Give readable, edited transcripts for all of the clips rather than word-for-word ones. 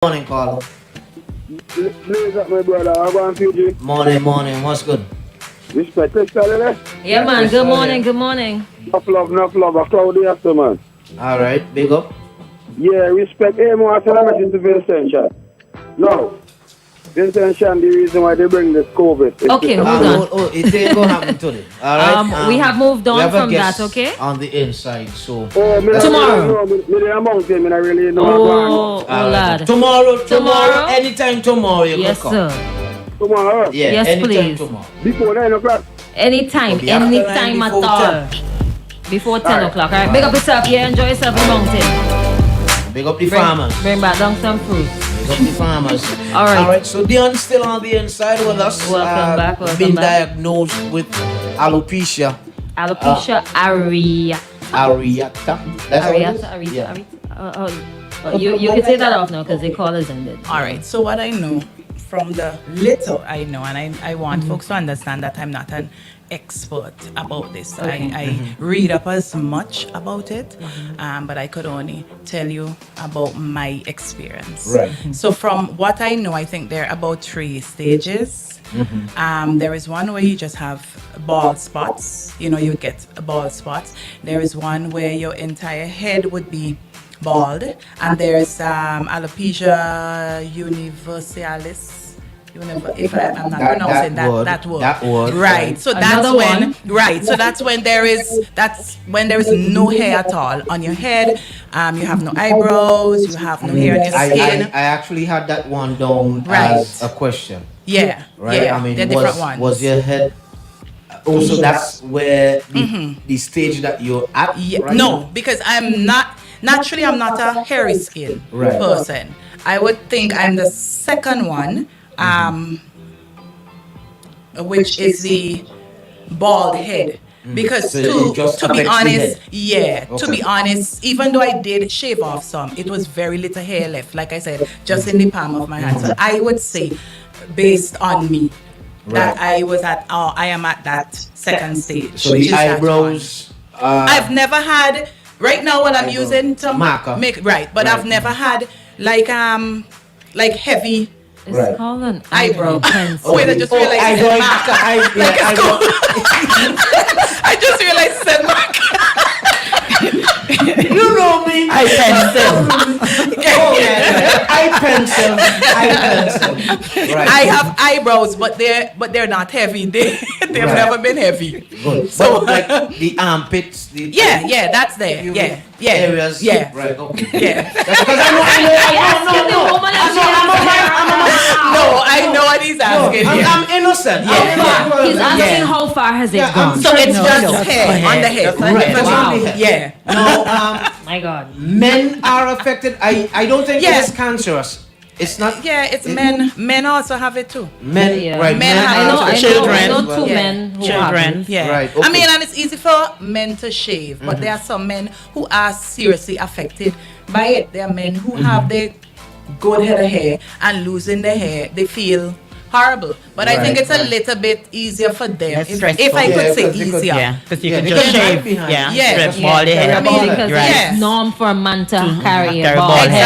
Morning, Carlo. Blaze up, my brother. How about you? Morning. What's good? Respect, Christal, eh? Yeah, man. Good morning. Good morning. Enough love. A cloudy after, man. All right, big up. Yeah, respect. Hey, man, I send a message to Vincent Chan. No. Vincent Chan, the reason why they bring this COVID. Okay, hold on. It ain't gonna happen today. All right. We have moved we on have a from guest that, okay? On the inside, so. Tomorrow. I mountain, I really know. Oh, right. lad. Tomorrow, anytime tomorrow you Yes, can come. sir. Tomorrow? Yeah, Yes, anytime please. tomorrow. Before 9 o'clock? Anytime Could be after 9, at before all. 10. Before 10 o'clock. All right, big up yourself. Yeah, enjoy yourself in the mountain. Big up the farmers. Bring back down some fruit. Big up the farmers. All right. So Dionne still on the inside with us. Welcome back. Been diagnosed with alopecia Alopecia areata. areata. That's what it is? Areata. You can say that off now because the call is ended. All right. So what I know from the little I know, and I want folks to understand that I'm not an expert about this. Okay. I read up as much about it, but I could only tell you about my experience. Right. So from what I know, I think there are about 3 stages. There is one where you just have bald spots. You get bald spots. There is one where your entire head would be bald, and there's alopecia universalis. If I'm not pronouncing that word. Right. So that's when there is no hair at all on your head. You have no eyebrows. You have no hair on your skin. I actually had that one down as a question. Yeah. Right. Yeah. I mean, they're different ones. was your head also? That's where the stage that you're at. Yeah, right no, now? because I'm not a hairy skin person. I would think I'm the second one, which is the bald head. Because So to be honest, Okay. to be honest, even though I did shave off some, it was very little hair left. Like I said, just in the palm of my hand. So I would say, based on me, that I am at that second stage. So which the is that eyebrows. I've never had. Right now, what I'm using to marker. but I've never had like heavy It's Right. called an eyebrow. pencil. Oh wait, I just realized I it's don't. marker. I just realized it's a marker. You know me. I pencil. I pencil. Right. I have eyebrows, but they're not heavy. They've Right. never been heavy. Good. So But like the armpits. yeah, that's there. Yeah. Areas. Yeah. Right. Okay. Yeah. Because I know what he's asking. I'm innocent. Yeah. He's asking Yeah. how far has it Yeah, gone? So it's just hair on the head. Right. Wow. On the head. Yeah. No, My God. men are affected. I don't think Yeah. it's cancerous. It's not. Yeah, it's men. Men also have it too. Men, Yeah. right? Men Men have- are I know affected. Children. I know two Yeah. men who Children. haven't. Yeah. Right, I okay. mean, and it's easy for men to shave, but there are some men who are seriously affected by it. There are men who have their good head of hair and losing their hair, they feel horrible. But I think Right, it's a right. little bit easier for them. Less If stressful. I could Yeah, say because you could- easier. Yeah, because you Yeah, can because just it's shave. right behind. Yeah, Yeah. just bald the head. I mean, Because Yeah. it's norm for a man to carry a Carry bald bald head.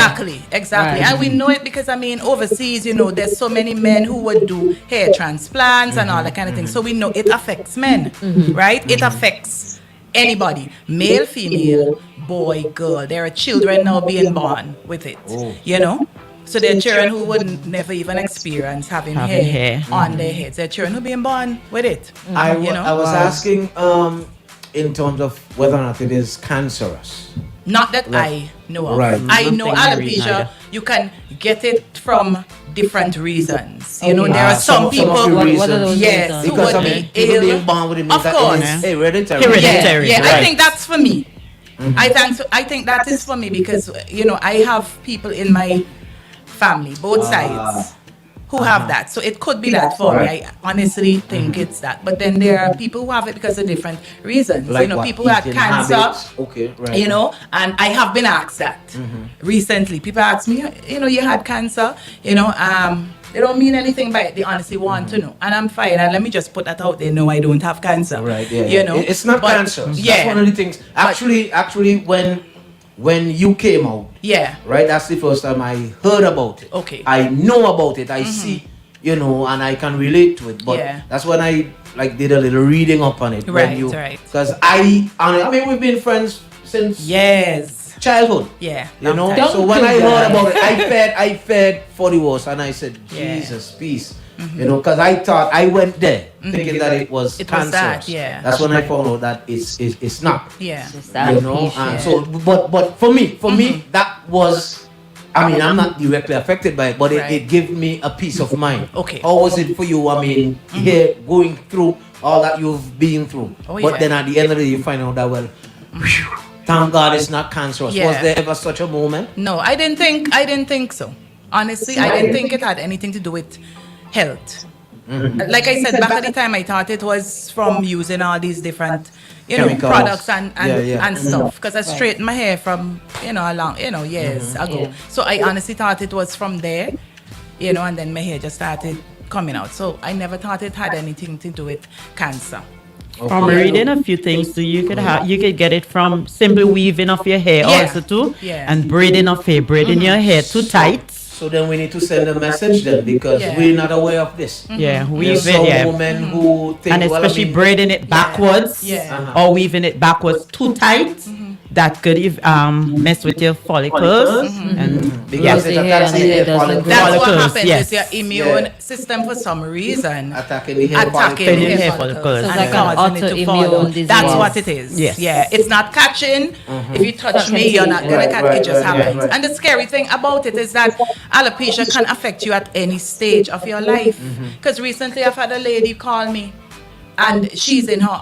Exactly. Right. And we know it because overseas, there's so many men who would do hair transplants and all that kind of thing. So we know it affects men, right? It affects anybody, male, female, boy, girl. There are children now being born with it, So there are children who would never even experience having hair on their heads. There are children who being born with it. I was asking in terms of whether or not it is cancerous. Not that I know of. Right. I know Nothing I read alopecia, either. you can get it from different reasons. Okay. There are some people of the What are those Yes, reasons? who Because would I mean, be people ill. being born with it means Of that course. it is hereditary. Hereditary. Yeah, I Right. think that's for me. I think that is for me because I have people in my family, both sides, who have that. So it could be that for me. I honestly think it's that. But then there are people who have it because of different reasons. Like what? People who had Eating cancer. habits. Okay, right. And I have been asked that recently. People ask me, you had cancer, they don't mean anything by it. They honestly want to know. And I'm fine. And let me just put that out there. No, I don't have cancer. Right, yeah. It's not But, cancerous. Yeah. That's one of the things. Actually, when when you came out, Yeah. right? That's the first time I heard about it. Okay. I know about it. I see, and I can relate to it. But Yeah. that's when I did a little reading up on it. Right, right. Because I mean, we've been friends since Yes. childhood. Yeah. So Don't when do I heard that. about it, I fed for the worst, and I said, Yeah. Jesus, peace. Because I thought I went there thinking that it was It was cancerous. that, yeah. That's when I found out that it's not. Yeah. Just And alopecia. so but for me that was, I mean, I'm not directly affected by it, but Right. it gave me a peace of mind. Okay. How was it for you? I mean, here going through all that you've been through, Oh, but yeah. then at the end of the day you find out that, well, thank God it's not cancerous. Yeah. Was there ever such a moment? No, I didn't think so. Honestly, I didn't think it had anything to do with health. Like I said, back at the time, I thought it was from using all these different, Chemicals. products and Yeah. stuff. Because I straightened my hair from, a long, years ago. Yeah. So I honestly thought it was from there, and then my hair just started coming out. So I never thought it had anything to do with cancer. From reading a few things too, you could get it from simply weaving of your hair Yeah. also too, Yeah. and braiding of hair, braiding your hair too tight. So then we need to send a message then, because Yeah. we're not aware of this. Yeah, There's weave some it, yeah, women who think, and especially braiding it backwards, Yeah. or weaving it backwards too tight. That could mess with your follicles, and because it Yeah. attacks the Yeah. hair Doesn't follicles. That's what Follicles, happens yes. with your immune Yeah. system for some reason. Attacking the hair Attacking follicles. hair hair follicles. follicles So it's and like an causing it to fall autoimmune out. disease. That's what it is. Yes. Yeah, it's not catching. If you touch me, you're not gonna Right, catch. right, It just right, happens. right. And the scary thing about it is that alopecia can affect you at any stage of your life. Because recently I've had a lady call me, and she's in her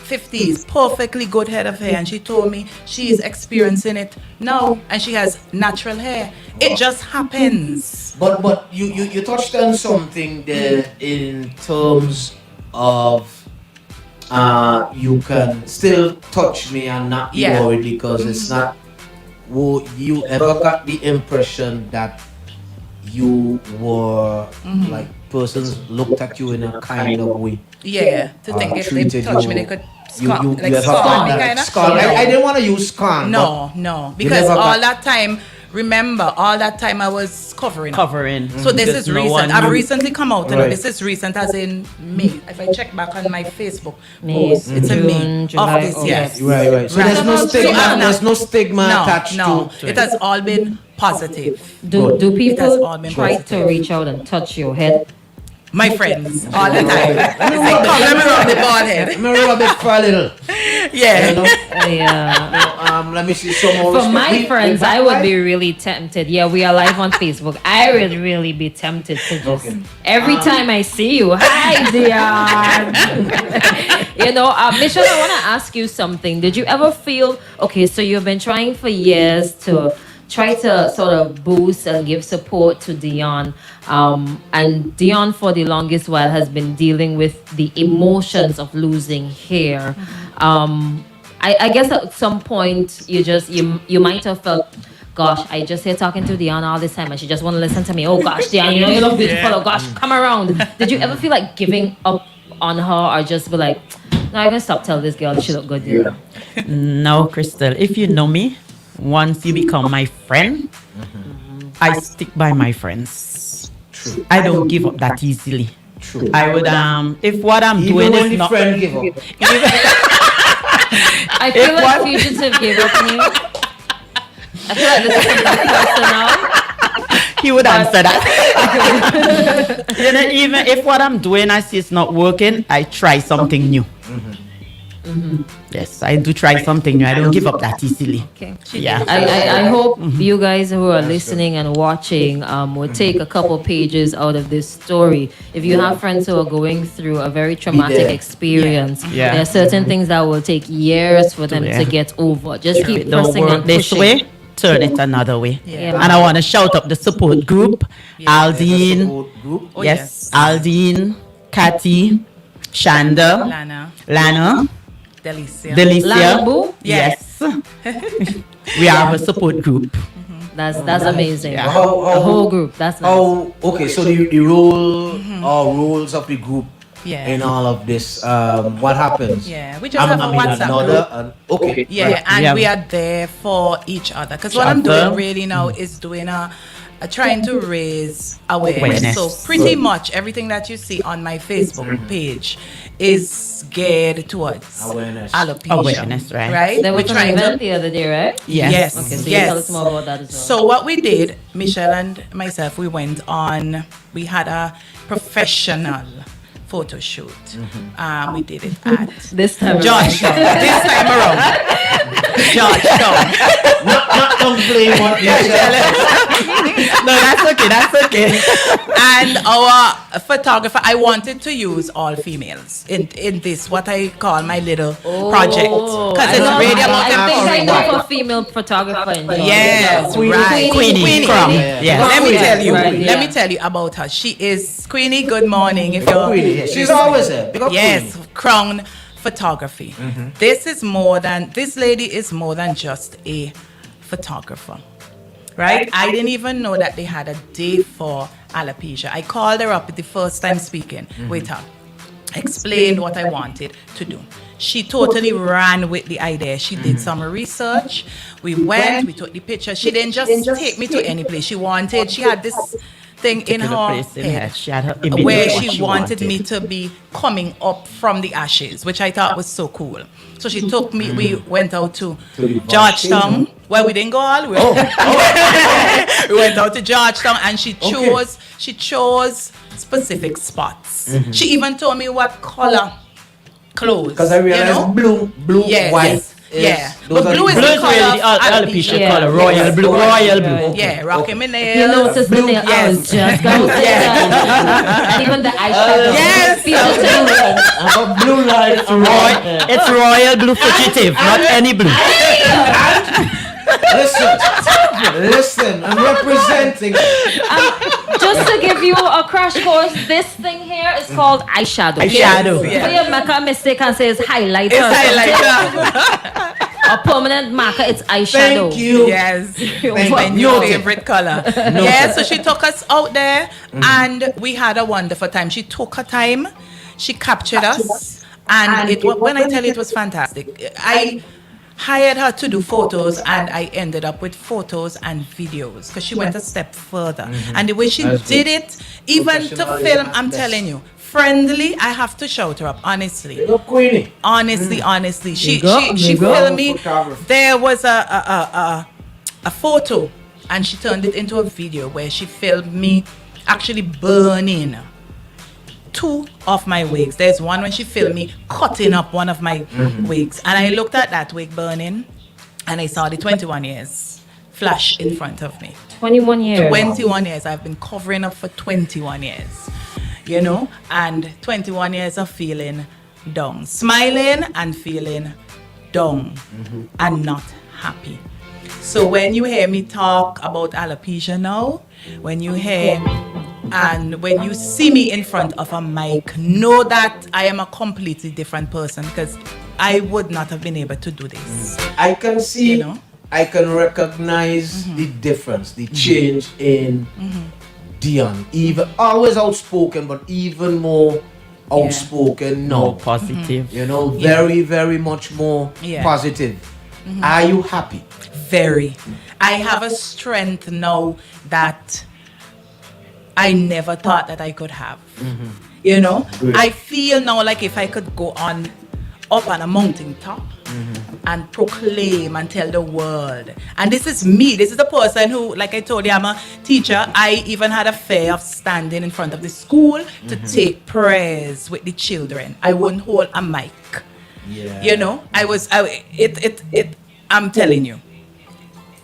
50s, perfectly good head of hair, and she told me she's experiencing it now, and she has natural hair. It just happens. But you touched on something there in terms of you can still touch me and not be Yeah. worried, because it's not. You ever got the impression that you were like persons looked at you in a kind of way? Yeah, to think if they treated touch you- me, they could You scar, like ever scar got me, that kind of. scar? I didn't want to use scar. No, because never all got- that time, remember, all that time I was covering up. covering. So this Because is no recent. one I've knew. recently come out, Right. this is recent as in May. If I check back on my Facebook May, post, it's in May June, July, of this year. August. Right. So Right. there's no So stigma. I'm not- There's no stigma attached No, to it has all been positive. Do It has people all been try positive. to reach out and touch your head? My friends, all the time. It's like, come, let me rub the bald head. Let me rub it for a little. Yeah. Yeah. Let me see some more. For my friends, I would be really tempted. Yeah, we are live on Facebook. I would really be tempted to just every time I see you, hi Dionne. Michelle, I want to ask you something. Did you ever feel okay? So you've been trying for years to try to sort of boost and give support to Dionne. And Dionne, for the longest while, has been dealing with the emotions of losing hair. I guess at some point you might have felt, gosh, I just here talking to Dionne all this time and she just want to listen to me. Oh gosh, Dionne, you look beautiful. Oh gosh, come around. Did you ever feel like giving up on her, or just be like, no, I'm gonna stop telling this girl she look good? Yeah. No, Christal, if you know me, once you become my friend, I stick by my friends. True. I don't give up that easily. True. I would if what I'm Even doing when is the not friend give up. I feel like Fugitive gave up on you. I feel like this is something personal. he would answer that. Even if what I'm doing I see it's not working, I try something new. Yes, I do try something new. I don't give up that easily. Okay. Yeah. I hope you guys who are listening and watching will take a couple pages out of this story. If you have friends who are going through a very traumatic there. experience, Yeah. there are certain things that will take years for them Yeah. to get over. Just If keep it don't pressing work and this pushing. way, turn it another way. Yeah. And I want to shout up the support group. Aldine, Support group. Oh, yes, Aldine, Cathy, Shanda, Lana, Delicia. Delicia. Lana Boo? Yes. We have a support group. That's amazing. Yeah. The whole group. That's nice. Okay, so the role or roles of the group Yeah. in all of this? What happens? Yeah, we just have a WhatsApp group. Okay. Yeah, and Yeah. we are there for each other. Because what I'm doing really now is doing trying to raise awareness. Awareness. So pretty much everything that you see on my Facebook page is geared towards Awareness. alopecia. Awareness, right. Right? There We're was an trying event to. the other day, right? Yes. Okay, so you yes. tell us more about that as well. So what we did, Michelle and myself, we had a professional photo shoot. We did it at This time Georgetown. This time around. Georgetown. Not complaining what you said. No, that's okay. And our photographer, I wanted to use all females in this, what I call my little project. Because it's really about I think I empowering know women. for female photographer in Georgia. Yes, Queenie. right. Queenie. Crown. Yes. Let me tell you. Right, Let yeah. me tell you about her. She is Queenie. Good morning. If Queenie, you're, yeah. She's always there. Big up yes, Queenie. Crown Photography. This lady is more than just a photographer. Right? I didn't even know that they had a day for alopecia. I called her up the first time speaking with her, explained what I wanted to do. She totally ran with the idea. She did some research. We went, we took the picture. She didn't just take me to any place. She had this thing in her Place in her. head She had her image where of what she wanted me to be coming up from the ashes, which I thought was so cool. So she took me, we went out to Georgetown. Well, we didn't go all the way. We went out to Georgetown and she chose specific spots. She even told me what color clothes. Because I realized blue, Yes, white. yes. Yeah. Those But are blue the is Blue the is color really of the alopecia Yeah. color. Royal blue. Royal blue. Right. Yeah, rocking my You nails. noticed the nail. I was just going to say that. And even the eyeshadow. Yes. People too. I got blue light. It's Royal Blue Fugitive, not any blue. Listen, I'm representing. Just to give you a crash course, this thing here is called eyeshadow. Eyeshadow. So you make a mistake and say it's highlighter. It's highlighter. A permanent marker, it's eyeshadow. Thank you. Yes. Thank My you. new Noted. favorite color. Yeah, so she took us out there and we had a wonderful time. She took her time, she captured us, and when I tell you it was fantastic. I hired her to do photos and I ended up with photos and videos because she went a step further. And the way she That's did good. it, even to Professional film, is I'm best. telling you, friendly, I have to shout her up, honestly. Big up Queenie. Honestly, she Big up. filmed me. Photographer. There was a photo, and she turned it into a video where she filmed me actually burning 2 of my wigs. There's one when she filmed me cutting up one of my wigs, and I looked at that wig burning, and I saw the 21 years flash in front of me. 21 years. 21 years. I've been covering up for 21 years, you know, and 21 years of feeling down, smiling and feeling down and not happy. So when you hear me talk about alopecia now, when you hear and when you see me in front of a mic, know that I am a completely different person because I would not have been able to do this. I can see, You know? I can recognize the difference, the change in Dionne. Even always outspoken, but even more outspoken now. More positive. You know, very, very much more Yeah. positive. Are you happy? Very. I have a strength now that I never thought that I could have. You know, Good. I feel now like if I could go up on a mountain top and proclaim and tell the world. And this is me. This is the person who, like I told you, I'm a teacher. I even had a fear of standing in front of the school to take prayers with the children. I wouldn't hold a mic. Yeah. You know, I'm telling you,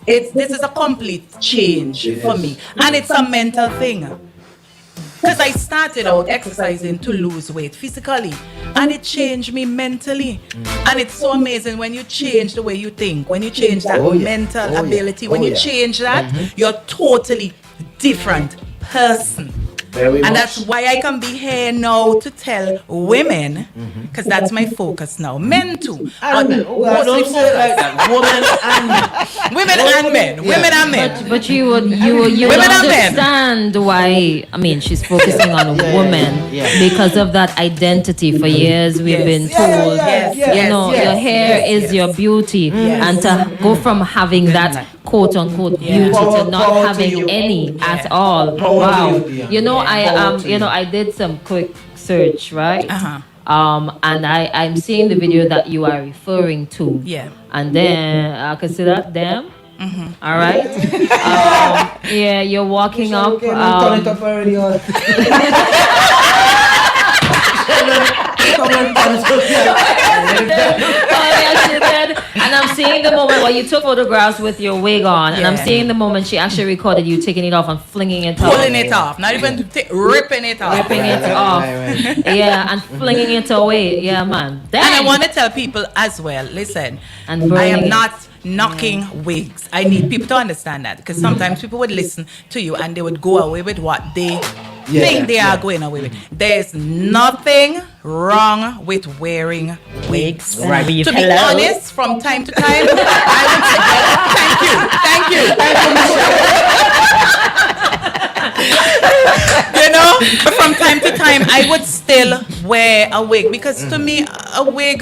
this is a complete change It for is. me. And it's a mental thing. Because I started out exercising to lose weight physically, and it changed me mentally. And it's so amazing when you change the way you think, when you change that Oh, yeah. mental Oh, yeah. ability, when Oh, you yeah. change that, you're totally different person. Very And much. that's why I can be here now to tell women, because that's my focus now. Men too. And men. Well, don't say it like that. Women and men. Women and men. Yeah. Women and men. But you would Women and men. understand why. I mean, she's focusing on women because of that identity. For years, we've been told, your hair is your beauty, and to go from having that quote unquote beauty to not having any at all. Wow. You know, I did some quick search, right? And I'm seeing the video that you are referring to. Yeah. And then I could see that them. All right. You're walking up. Turn it up already. She did. And I'm seeing the moment where you took photographs with your wig on, and I'm seeing the moment she actually recorded you taking it off and flinging it off. Pulling it off, not even ripping it off. Ripping it off. Yeah, and flinging it away. Yeah, man. And I want to tell people as well, listen, And I am burning not knocking wigs. I need people to understand that, because sometimes people would listen to you and they would go away with what they think they are going away with. There's nothing wrong with wearing wigs. Right. To be honest, from time to time, I would say, thank you. You know, but from time to time, I would still wear a wig, because to me, a wig,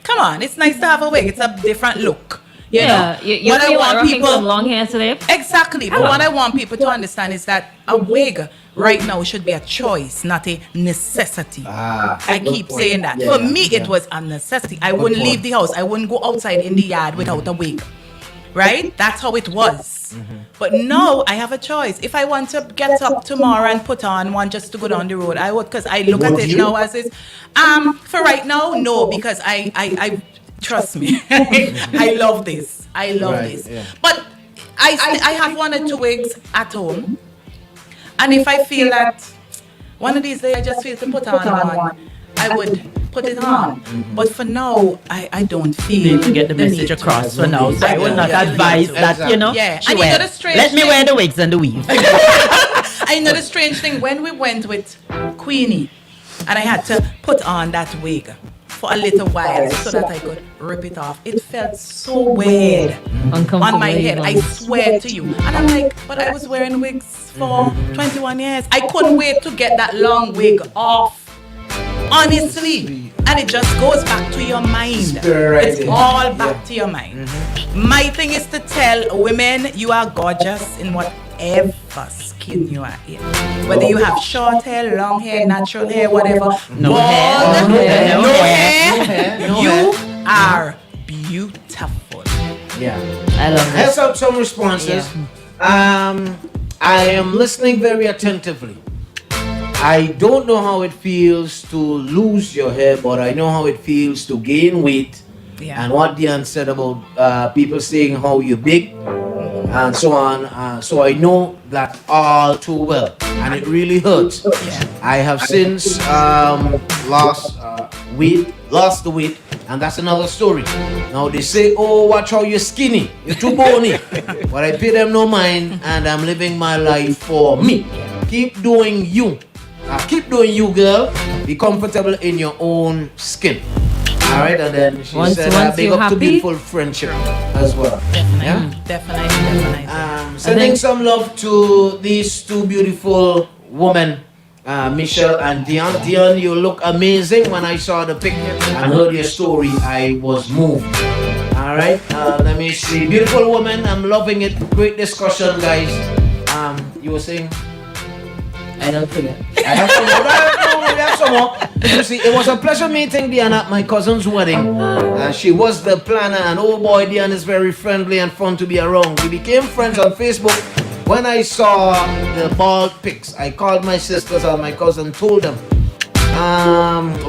come on, it's nice to have a wig. It's a different look. You know, you what I want people some long hair today. Exactly, but what I want people to understand is that a wig right now should be a choice, not a necessity. I keep saying that. For me, it was a necessity. I wouldn't leave the house. I wouldn't go outside in the yard without a wig. Right? That's how it was. But now I have a choice. If I want to get up tomorrow and put on one just to go down the road, I would, because I look at it now as is. For right now, no, because I trust me. I love this. I love this. Yeah. But I have one or two wigs at home. And if I feel that one of these days I just feel to put on one, I would put it on. But for now, I don't feel To get the message across for now. So I would not advise that, you know. Yeah. she And you wear- know the strange Let me thing- wear the wigs and the weave. I know the strange thing, when we went with Queenie, and I had to put on that wig for a little while so that I could rip it off. It felt so weird on my head. I swear to you. And I'm like, but I was wearing wigs for 21 years. I couldn't wait to get that long wig off. Honestly. And it just goes back to your mind. It's all back to your mind. My thing is to tell women, you are gorgeous in whatever skin you are in. Whether you have short hair, long hair, natural hair, whatever. No hair, no hair. You are beautiful. Yeah. I love Here's this. some responses. I am listening very attentively. I don't know how it feels to lose your hair, but I know how it feels to gain weight. Yeah. And what Dionne said about people saying how you're big and so on. So I know that all too well, and it really hurts. I have since lost the weight, and that's another story. Now they say, oh, watch how you're skinny, you're too bony. But I pay them no mind, and I'm living my life for me. Keep doing you. Keep doing you, girl. Be comfortable in your own skin. All right, and then she said, big up to beautiful friendship as well. Definitely. Sending some love to these two beautiful women, Michelle and Dionne. Dionne, you look amazing. When I saw the picture and heard your story, I was moved. All right, let me see. Beautiful woman, I'm loving it. Great discussion, guys. You were saying? I don't forget. I have some more. No, we have some more. You see, it was a pleasure meeting Dionne at my cousin's wedding. She was the planner, and oh boy, Dionne is very friendly and fun to be around. We became friends on Facebook. When I saw the bald pics, I called my sisters and my cousin, told them,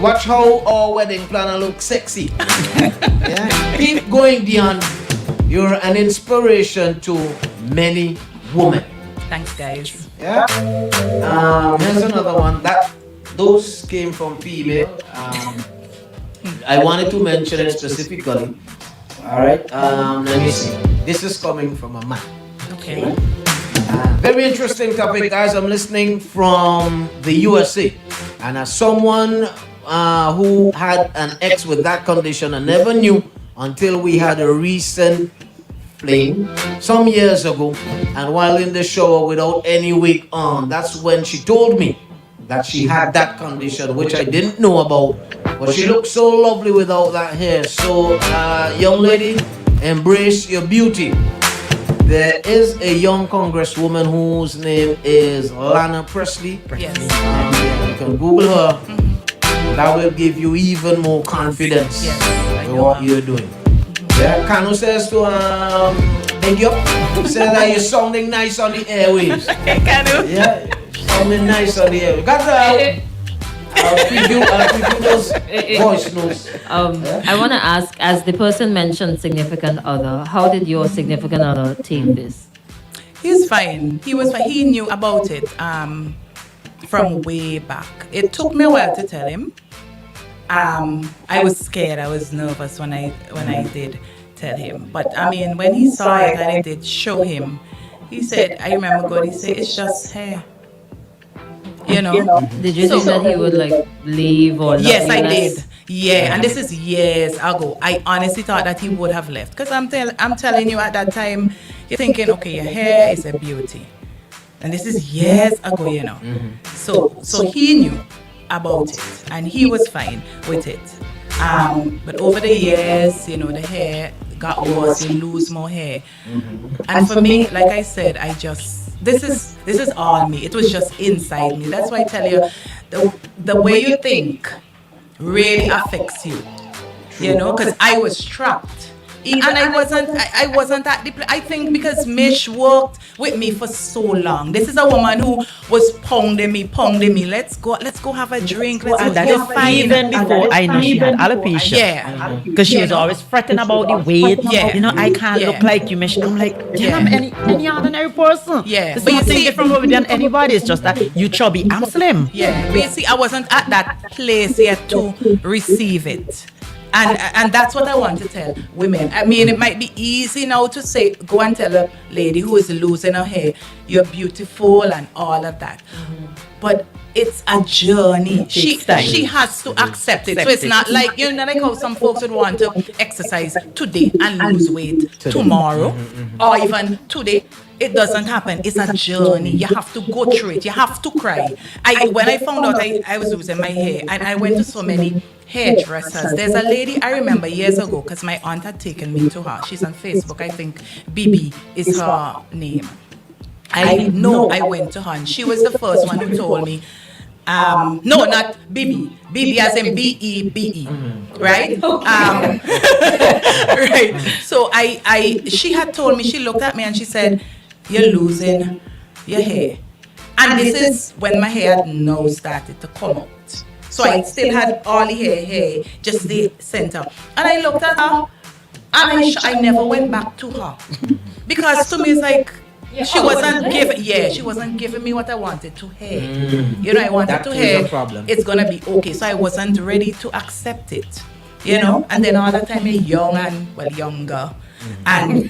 watch how our wedding planner looks sexy. Yeah. Keep going, Dionne. You're an inspiration to many women. Thanks, guys. Yeah. Here's another one. Those came from female. I wanted to mention it specifically. All right. Let me see. This is coming from a man. Okay. Very interesting topic, guys. I'm listening from the USA, and as someone who had an ex with that condition and never knew until we had a recent fling some years ago, and while in the shower without any wig on, that's when she told me that she had that condition, which I didn't know about. But she looked so lovely without that hair. So, young lady, embrace your beauty. There is a young congresswoman whose name is Lana Presley. Yes. You can Google her. That will give you even more confidence Yes, I in know what her. you're doing. Yeah, Kano says to big you up. Says that you're sounding nice on the airwaves. Kanu. Yeah, sounding nice on the airwaves. Got I'll preview those voice notes. I want to ask, as the person mentioned significant other, how did your significant other take this? He's fine. He was fine. He knew about it from way back. It took me a while to tell him. I was scared. I was nervous when I did tell him. But I mean, when he saw it and I did show him, he said, I remember God, he said, it's just hair. You know? Did you think that he would like leave or love Yes, you I less? did. Yeah, and this is years ago. I honestly thought that he would have left. Because I'm telling you, at that time, you're thinking, okay, your hair is a beauty. And this is years ago, you know. So he knew about it, and he was fine with it. But over the years, you know, the hair got worse, you lose more hair. And for me, like I said, this is all me. It was just inside me. That's why I tell you, the way you think really affects you. You know, because I was trapped. And I wasn't at the I think because Mish worked with me for so long. This is a woman who was pounding me. Let's go have a drink. Let's And go. that You're is fine. even before I knew she had alopecia. Yeah. Because she was always fretting about the weight. Yeah. You know, I can't Yeah. look like you, Mish. I'm like, Yeah. damn, any ordinary person. Yeah. There's But you nothing see- different with than anybody. It's just that you chubby, I'm slim. Yeah, but you see, I wasn't at that place yet to receive it. And that's what I want to tell women. I mean, it might be easy now to say, go and tell a lady who is losing her hair, you're beautiful and all of that. But it's a journey. Takes time. She has to accept it. So it's not like, you know, like how some folks would want to exercise today and lose weight tomorrow or even today. It doesn't happen. It's a journey. You have to go through it. You have to cry. When I found out I was losing my hair, and I went to so many hairdressers. There's a lady I remember years ago, because my aunt had taken me to her. She's on Facebook. I think Bibi is her name. I know I went to her, and she was the first one who told me, no, not Bibi. Bibi as in B-E-B-E, right? Right. So she had told me, she looked at me and she said, you're losing your hair. And this is when my hair had now started to come out. So I still had all the hair, just the center. And I looked at her, and I never went back to her. Because to me it's like, she wasn't giving me what I wanted to hear. You know, I wanted That to was hear a problem. it's gonna be okay. So I wasn't ready to accept it. You know, and then all the time you're young and younger. And you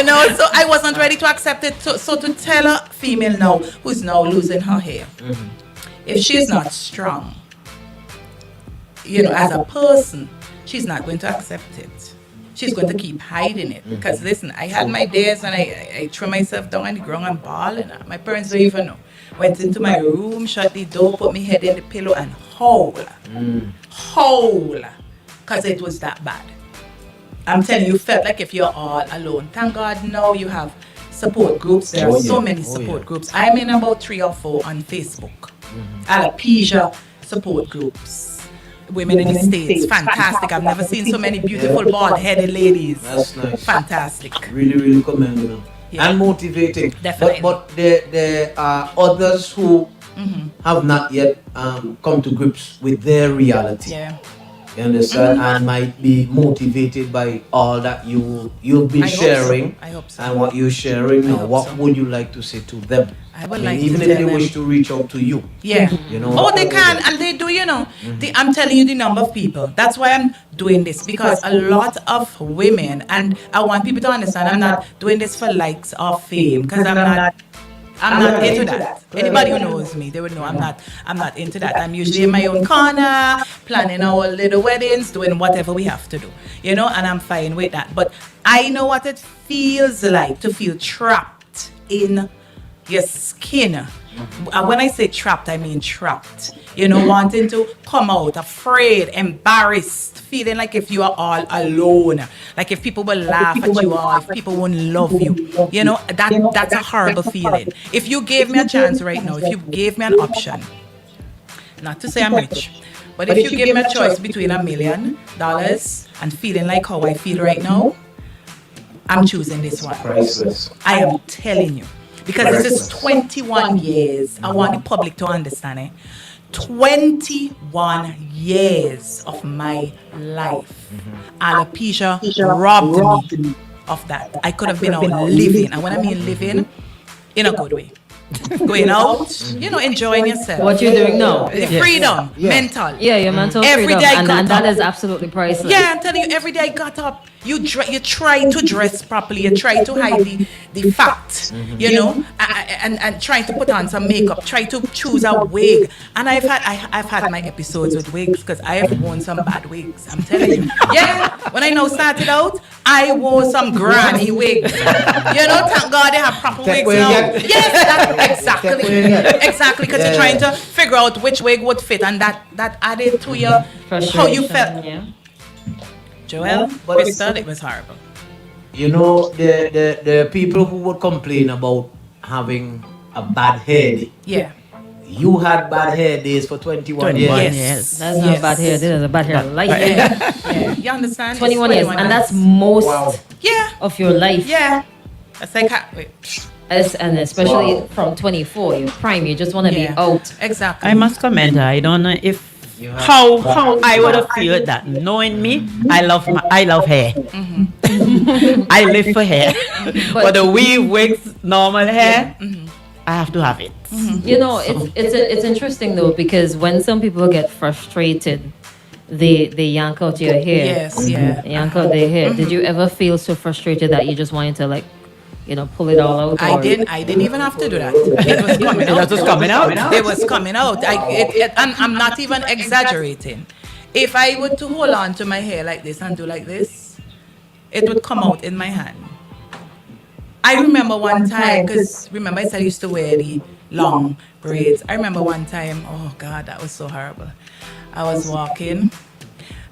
know, so I wasn't ready to accept it. So to tell a female now who's now losing her hair, if she's not strong, you know, as a person, she's not going to accept it. She's going to keep hiding it. Because listen, I had my days when I threw myself down on the ground and bawling. My parents don't even know. Went into my room, shut the door, put my head in the pillow and howl. Because it was that bad. I'm telling you, felt like if you're all alone. Thank God now you have support groups. There are so many support groups. I'm in about 3 or 4 on Facebook. Alopecia support groups. Women in the States. Fantastic. I've never seen so many beautiful bald-headed ladies. That's nice. Fantastic. Really, really commendable. Yeah. And motivating. Definitely. But there are others who have not yet come to grips with their reality. Yeah. You understand? And might be motivated by all that you've been I hope so. sharing. I hope so. And what you're sharing I now. hope What so. would you like to say to them? I would mean, like to even if tell they them- wish to reach out to you. Yeah. You know. Oh, they can, and they do, you know. I'm telling you the number of people. That's why I'm doing this, because a lot of women, and I want people to understand, I'm not doing this for likes or fame, because I'm not I'm not into that. Anybody who knows me, they would know I'm not into that. I'm usually in my own corner, planning our little weddings, doing whatever we have to do, and I'm fine with that. But I know what it feels like to feel trapped in your skin. And when I say trapped, I mean trapped. Wanting to come out, afraid, embarrassed, feeling like if you are all alone, like if people will laugh at you or if people won't love you. That's a horrible feeling. If you gave me a chance right now, if you gave me an option, not to say I'm rich, but if you gave me a choice between $1 million and feeling like how I feel right now, I'm choosing this one. I am telling you. Because this is 21 years. I want the public to understand it. 21 years of my life. Alopecia robbed me of that. I could have been out living. And when I mean living, in a good way. Going out, enjoying yourself. What you're doing now. Freedom, mental. Yeah, your mental Every freedom. day And that is absolutely priceless. Yeah, I'm telling you, every day I got up, you try to dress properly, you try to hide the fat, and try to put on some makeup, try to choose a wig. And I've had my episodes with wigs because I have worn some bad wigs. I'm telling you. Yeah, when I now started out, I wore some granny wigs. Thank God they have proper wigs now. Yes, exactly. Because you're trying to figure out which wig would fit, and that added to your how you felt. Yeah. Joel, Christal, it was horrible. The people who would complain about having a bad hair day. Yeah. You had bad hair days for 21 years. Yes. That's not bad hair. This is a bad hair life. Yeah. You understand? 21 years. And that's most of your life. Yeah. That's like, And especially from 24, you're prime. You just want to be out. Exactly. I must comment. I don't know if how I would have felt that. Knowing me, I love hair. I live for hair. But the weave wigs, normal hair, I have to have it. It's interesting though, because when some people get frustrated, they yank out your hair. Yes, yeah. Yank out their hair. Did you ever feel so frustrated that you just wanted to pull it all out? I didn't even have to do that. It was coming out. It was coming out. It was coming out. I'm not even exaggerating. If I were to hold on to my hair like this and do like this, it would come out in my hand. I remember one time, because remember I said I used to wear the long braids. I remember one time, oh God, that was so horrible. I was walking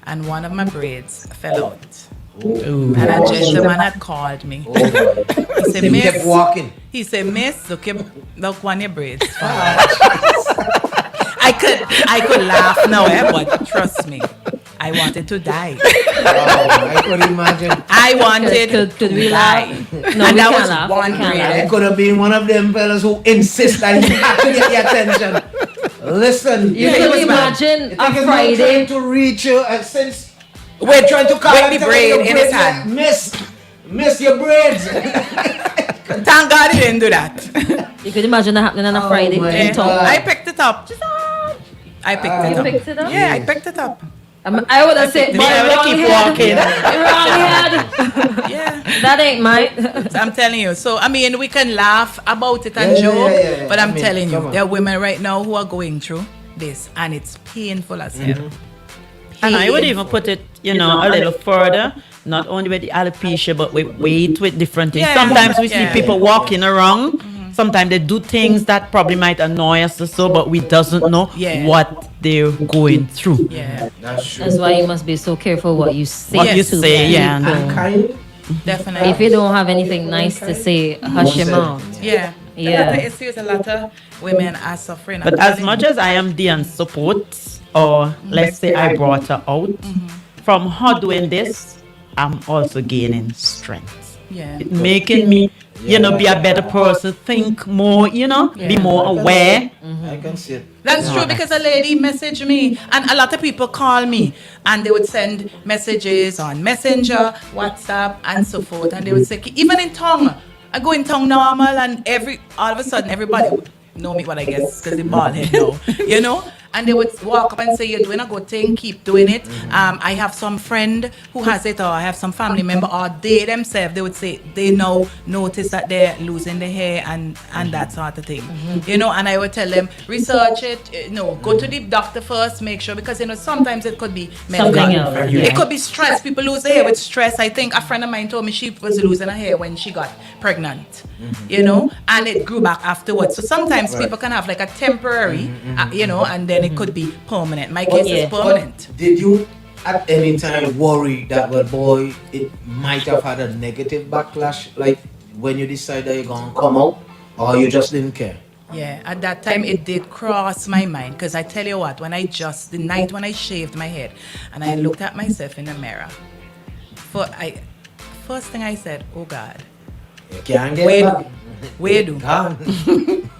and one of my braids fell out. Ooh. And a gentleman had called me. He said, Miss, kept walking. He said, Miss, look one of your braids. I could laugh now, but trust me, I wanted to die. I could imagine. I wanted could we to laugh? die. No, And we that can't was laugh. one We can't braid. laugh. It could have been one of them fellas who insist that you have to get your attention. Listen, You think can it's bad. imagine You think a it's not Friday. trying to reach you since With trying to call with and the tell braid you your in his braids hand. like, Miss your braids. Thank God he didn't do that. You could imagine that happening on a Friday. my in town. God. I picked it up. I picked it You up. picked it up? Yeah, I picked it up. I would have said, Me, I would keep walking. wrong head. Yeah. That ain't mine. I'm telling you. So, I mean, we can laugh about it and Yeah, joke, yeah. but I'm I mean, telling come you, on. there are women right now who are going through this, and it's painful as hell. And I would even put it, a little further, not only with the alopecia, but with weight, with different things. Yeah. Sometimes we see Yeah. people walking around. Sometimes they do things that probably might annoy us or so, but we doesn't know Yeah. what they're going through. Yeah, That's true. That's why you must be so careful what you say. What you to say, people. yeah. And kind. definitely. If you don't have anything nice to say, hush your mouth. Yeah. Yeah. A lot of women are suffering. But as much as I am Dionne's support, or let's say I brought her out, from her doing this, I'm also gaining strength. Yeah. It making me, be a better person, think more, be more aware. I can see it. That's true, because a lady messaged me, and a lot of people call me, and they would send messages on Messenger, WhatsApp, and so forth, and they would say, even in tongue, I go in tongue normal, and all of a sudden everybody would know me, what I guess, because the bald head now, and they would walk up and say, "You're doing a good thing, keep doing it." I have some friend who has it, or I have some family member, or they themselves, they would say they now notice that they're losing their hair and that sort of thing. You know, and I would tell them, research it, go to the doctor first, make sure, because sometimes it could be medical. Something else. It could be stress. People lose their hair with stress. I think a friend of mine told me she was losing her hair when she got pregnant, and it grew back afterwards. So sometimes people can have like a temporary, and then it could be permanent. My case is permanent. But did you at any time worry that, well, boy, it might have had a negative backlash, like when you decide that you're going to come out, or you just didn't care? Yeah, at that time it did cross my mind, because I tell you what, the night when I shaved my head and I looked at myself in the mirror, first thing I said, oh God, You can't get back. where do? Gone.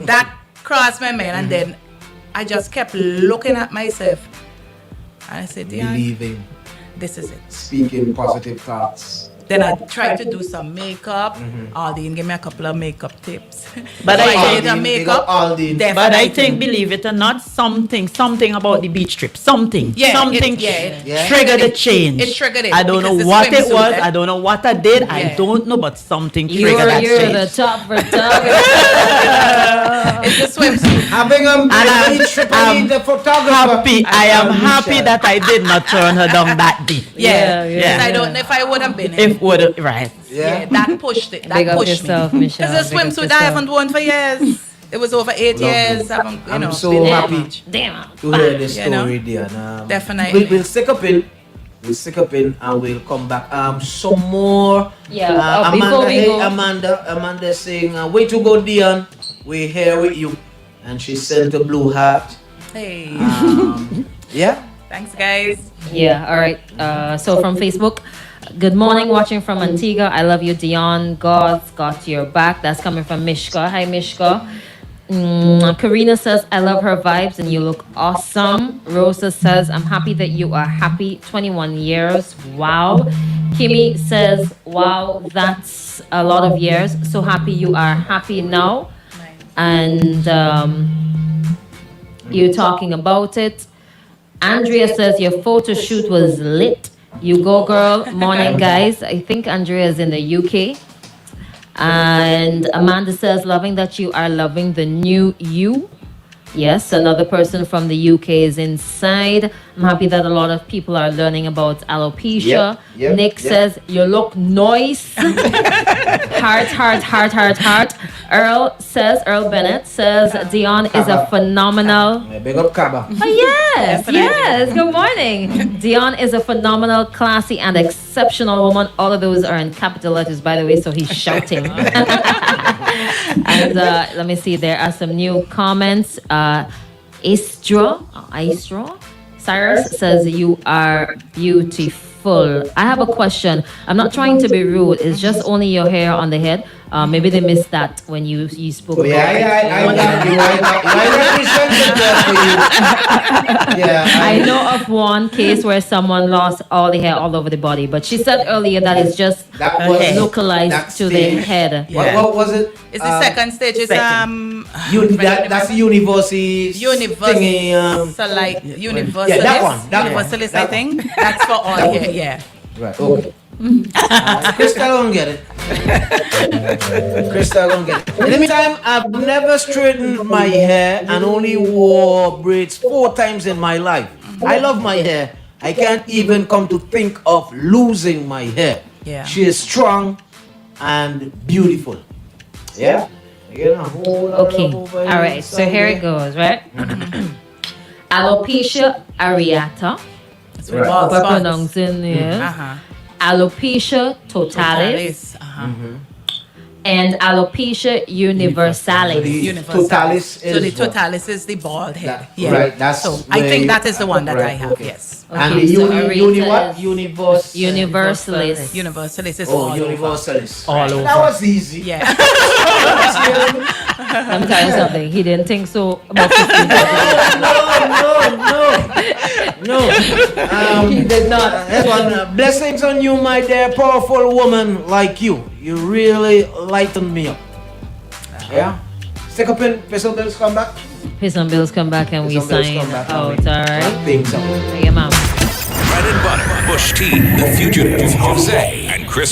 That crossed my mind, and then I just kept looking at myself, and I said, Dionne, Believing, this is it. speaking positive thoughts. Then I tried to do some makeup. Aldine gave me a couple of makeup tips. But So I did the Aldine, big makeup. up Aldine. Definitely. But I think, believe it or not, something about the beach trip, something triggered the change. It triggered it. I don't know because the what it swimsuit, was. eh? I don't know what I did. I Yeah. don't know, but something triggered that You're change. the top photographer. It's the swimsuit. Having a beach trip, I need the photographer. I am happy that I did not turn her down that deep. Yeah, Because yeah. I don't know if I would have been. If would right. Yeah, that pushed it. That Big up pushed yourself, me. Michelle. It's a Big up swimsuit I yourself. haven't worn for years. It was over 8 years. I haven't, I'm so been there happy much. Damn. to hear this You know? story, Dionne. Definitely. We'll stick up in. We'll stick up in and we'll come back. Some more. Yeah, before we go. Amanda saying, way to go, Dionne. We're here with you. And she sent a blue heart. Hey, Yeah. thanks, guys. Yeah, all right. So from Facebook, good morning, watching from Antigua. I love you, Dionne. God's got your back. That's coming from Mishka. Hi, Mishka. Karina says, I love her vibes and you look awesome. Rosa says, I'm happy that you are happy. 21 years. Wow. Kimmy says, wow, that's a lot of years. So happy you are happy now. And you're talking about it. Andrea says your photo shoot was lit. You go, girl. Morning, guys. I think Andrea is in the UK. And Amanda says, loving that you are loving the new you. Yes, another person from the UK is inside. I'm happy that a lot of people are learning about alopecia. Yep, Nick says, you look nice. Heart. Earl Bennett says, Dionne is a phenomenal. Big up Kaba. Oh, yes, yes. Good morning. Dionne is a phenomenal, classy, and exceptional woman. All of those are in capital letters, by the way, so he's shouting. And let me see, there are some new comments. Istra Cyrus says, you are beautiful. I have a question. I'm not trying to be rude. It's just only your hair on the head. Maybe they missed that when you spoke about I got you. I represented that for you. Yeah. I know of one case where someone lost all the hair all over the body, but she said earlier that it's just That was localized that to the stage. head. Yeah. What was it? It's the second stage. It's That's the university thingy. universalist. Yeah, that one. Universalist, I think. That's for all hair. Yeah. Right. Okay. Christal don't get it. Christal don't get it. In the meantime, I've never straightened my hair and only wore braids 4 times in my life. I love my hair. I can't even come to think of losing my hair. Yeah. She is strong and beautiful. Yeah? You know, Okay. All right. So here it goes, right? Alopecia areata. It's Right. bald We're spots. pronouncing, yes. Uh-huh. Alopecia totalis Uh-huh. and alopecia universalis. Totalis So the is what? totalis is the bald head. That- Yeah. right, that's so I where think you- that is the one that I right, have. okay. Yes. And Okay, the so uni what? Aretha is universalis. Universalist is Oh, all over. universalist. All over. That was easy. Yeah. Let me tell you something. He didn't think so about 15 No. He did not. That's one. Blessings on you, my dear, powerful woman like you. You really lighten me up. Yeah. Stick up in Pistol Bills come back. Pay some bills, come back, and we Pistol Bills sign come back. out. and we All right. wrap things up. Yeah, ma'am. Bread and Butter, Bush T, The Fugitive, Jose, and Christal.